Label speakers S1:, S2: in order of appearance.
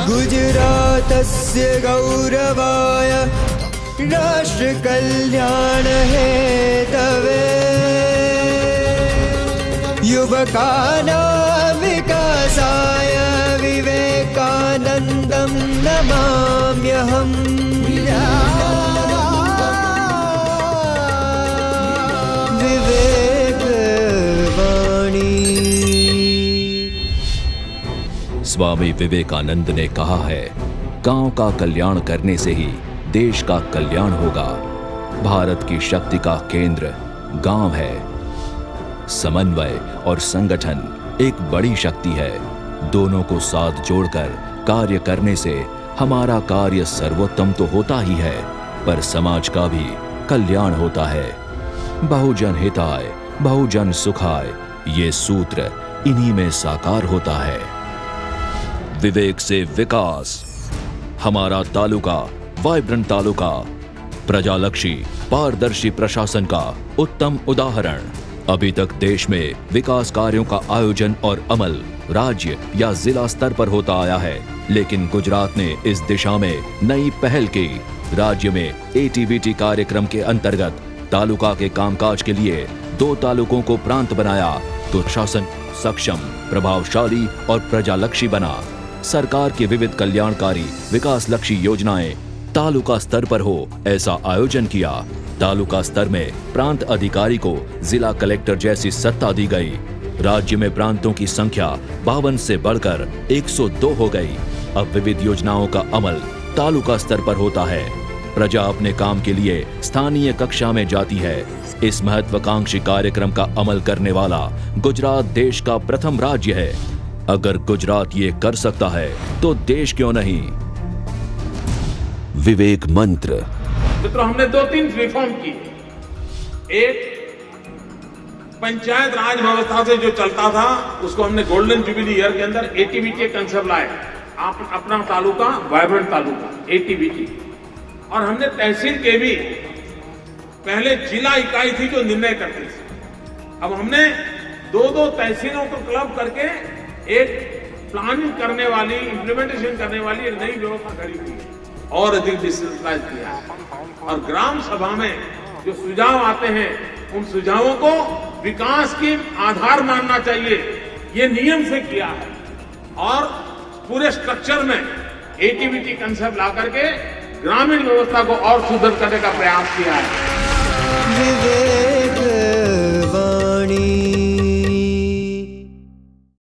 S1: गुजरातस्य गौरवाय राष्ट्र कल्याण हेतवे युवकानां विकासाय विवेकानन्दं नमाम्यहम्।
S2: स्वामी विवेकानंद ने कहा है, गांव का कल्याण करने से ही देश का कल्याण होगा। भारत की शक्ति का केंद्र गांव है। समन्वय और संगठन एक बड़ी शक्ति है। दोनों को साथ जोड़कर कार्य करने से हमारा कार्य सर्वोत्तम तो होता ही है, पर समाज का भी कल्याण होता है। बहुजन हिताय बहुजन सुखाय, ये सूत्र इन्हीं में साकार होता है। विवेक से विकास, हमारा तालुका वाइब्रेंट तालुका, प्रजालक्षी पारदर्शी प्रशासन का उत्तम उदाहरण। अभी तक देश में विकास कार्यों का आयोजन और अमल राज्य या जिला स्तर पर होता आया है, लेकिन गुजरात ने इस दिशा में नई पहल की। राज्य में एटीबीटी कार्यक्रम के अंतर्गत तालुका के कामकाज के लिए 2 तालुकों को प्रांत बनाया, तो शासन सक्षम, प्रभावशाली और प्रजालक्षी बना। सरकार की विविध कल्याणकारी विकासलक्षी योजनाएं तालुका स्तर पर हो, ऐसा आयोजन किया। तालुका स्तर में प्रांत अधिकारी को जिला कलेक्टर जैसी सत्ता दी गई। राज्य में प्रांतों की संख्या 52 से बढ़कर 102 हो गई। अब विविध योजनाओं का अमल तालुका स्तर पर होता है। प्रजा अपने काम के लिए स्थानीय कक्षा में जाती है। इस महत्वाकांक्षी कार्यक्रम का अमल करने वाला गुजरात देश का प्रथम राज्य है। अगर गुजरात ये कर सकता है तो देश क्यों नहीं। विवेक मंत्र।
S3: मित्रों, हमने 2-3 रिफॉर्म की। एक, पंचायत राज व्यवस्था से जो चलता था उसको हमने गोल्डन जुबिली ईयर के अंदर एटीबीटी कंसेप्ट लाए। आप अपना तालुका वाइब्रेंट तालुका, एटीबीटी। और हमने तहसील के भी, पहले जिला इकाई थी जो निर्णय करती थी, अब हमने 2-2 तहसीलों को क्लब करके एक प्लानिंग करने वाली, इंप्लीमेंटेशन करने वाली एक नई व्यवस्था खड़ी हुई है और अधिक डिजिटलाइज किया है। और ग्राम सभा में जो सुझाव आते हैं उन सुझावों को विकास के आधार मानना चाहिए, ये नियम से किया है। और पूरे स्ट्रक्चर में एटीबीटी कंसेप्ट ला करके ग्रामीण व्यवस्था को और सुदृढ़ करने का प्रयास किया है।